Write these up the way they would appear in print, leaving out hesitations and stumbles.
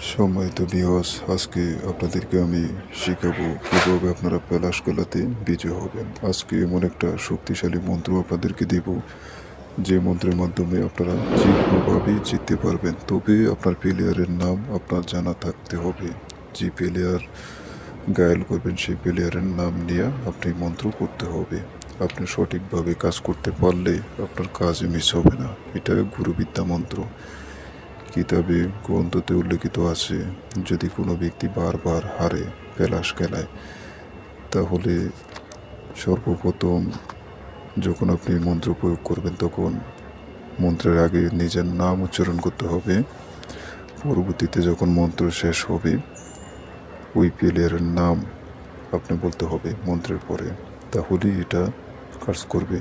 সম্মানিত ভিউয়ার্স, আজকে আপনাদেরকে আমি শেখাবো কীভাবে আপনারা পলাশ খেলাতে বিজয় হবেন। আজকে এমন একটা শক্তিশালী মন্ত্র আপনাদেরকে দেব, যে মন্ত্রের মাধ্যমে আপনারা যে কোনোভাবেই জিততে পারবেন। তবে আপনার প্লেয়ারের নাম আপনার জানা থাকতে হবে। যে প্লেয়ার গায়েল করবেন সেই প্লেয়ারের নাম নিয়ে আপনি মন্ত্র করতে হবে। আপনি সঠিকভাবে কাজ করতে পারলে আপনার কাজে মিস হবে না। এটা গুরুবিদ্যা মন্ত্র। কিতাবে গ্রন্থতে উল্লেখিত আছে, যদি কোনো ব্যক্তি বারবার হারে পলাশ খেলায়, তাহলে সর্বপ্রথম যখন আপনি মন্ত্র প্রয়োগ করবেন তখন মন্ত্রের আগে নিজের নাম উচ্চারণ করতে হবে। পরবর্তীতে যখন মন্ত্র শেষ হবে ওই প্লেয়ারের নাম আপনি বলতে হবে মন্ত্রের পরে, তাহলেই এটা কাজ করবে।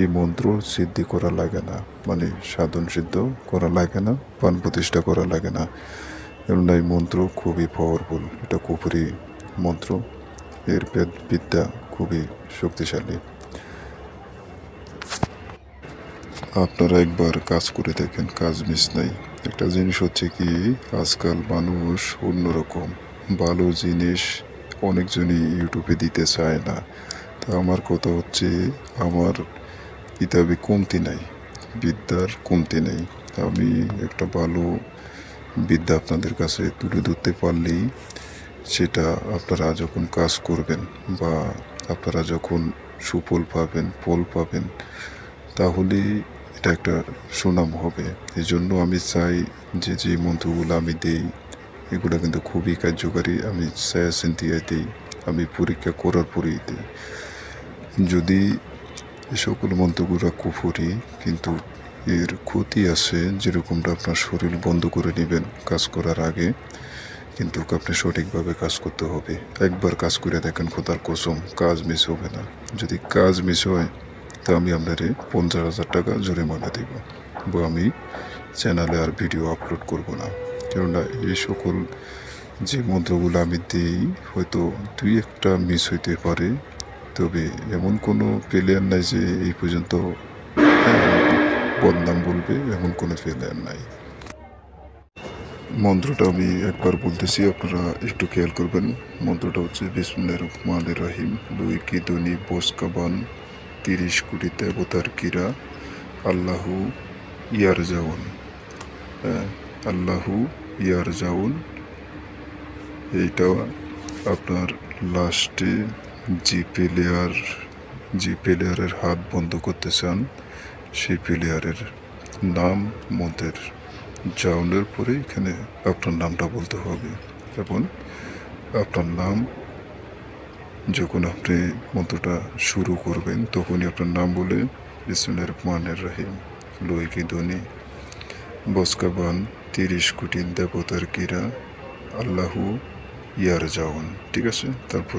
এই মন্ত্র সিদ্ধি করা লাগে না, মানে সাধন সিদ্ধ করা লাগে না, প্রাণ প্রতিষ্ঠা করা লাগে না। কেননা এই মন্ত্র খুবই পাওয়ারফুল, এটা কুফরি মন্ত্র, এর বিদ্যা খুবই শক্তিশালী। আপনারা একবার কাজ করে দেখেন, কাজ মিস নাই। একটা জিনিস হচ্ছে কি, আজকাল মানুষ অন্যরকম, ভালো জিনিস অনেকজনই ইউটিউবে দিতে চায় না। তা আমার কথা হচ্ছে, আমার কিতাবে কমতি নাই, বিদ্যার কমতি নেই। আমি একটা ভালো বিদ্যা আপনাদের কাছে তুলে ধরতে পারলেই সেটা আপনারা যখন কাজ করবেন বা আপনারা যখন সুফল পাবেন, ফল পাবেন, তাহলে এটা একটা সুনাম হবে। এই জন্য আমি চাই যে যে মন্ত্রগুলো আমি দিই এগুলো কিন্তু খুবই কার্যকারী। আমি সাজেশন দিয়ে দিই, আমি পরীক্ষা করার পরেই দিই। যদি এই সকল মন্ত্রগুলো কুফরি, কিন্তু এর ক্ষতি আছে, যেরকমটা আপনার শরীর বন্ধ করে নেবেন কাজ করার আগে, কিন্তু আপনি সঠিকভাবে কাজ করতে হবে। একবার কাজ করে দেখেন, খোদার কসম কাজ মিস হবে না। যদি কাজ মিস হয় তা আমি আপনারে 50,000 টাকা জরিমানা দেব, বা আমি চ্যানেলে আর ভিডিও আপলোড করব না। কেননা এই সকল যে মন্ত্রগুলো আমি দিই হয়তো দুই একটা মিস হইতে পারে, তবে এমন কোনো প্লেয়ার নাই যে এই পর্যন্ত বদনাম বলবে, এমন কোনো প্লেয়ার নাই। মন্ত্রটা আমি একবার বলতেছি, আপনারা একটু খেয়াল করবেন। মন্ত্রটা হচ্ছে বিসমিল্লাহির রহমানির রহিম। দুই কি দুনি বোসকাবান 30 কোটি দেবতার কিরা আল্লাহু ইয়ার জাউন। আল্লাহু ইয়ার জাউন, এইটা আপনার লাস্টে যে প্লেয়ারের হাত বন্ধ করতে চান সেই প্লেয়ারের নাম মন্ত্রের জাউনের পরে এখানে আপনার নামটা বলতে হবে। এবং আপনার নাম যখন আপনি মন্ত্রটা শুরু করবেন তখনই আপনার নাম বলে বিসমিল্লাহির রহমানির রহিম লোহিকি ধ্বনি বসকাবান 30 কোটি দেবতার কিরা আল্লাহু ইয়ার জাউন, ঠিক আছে। তারপরে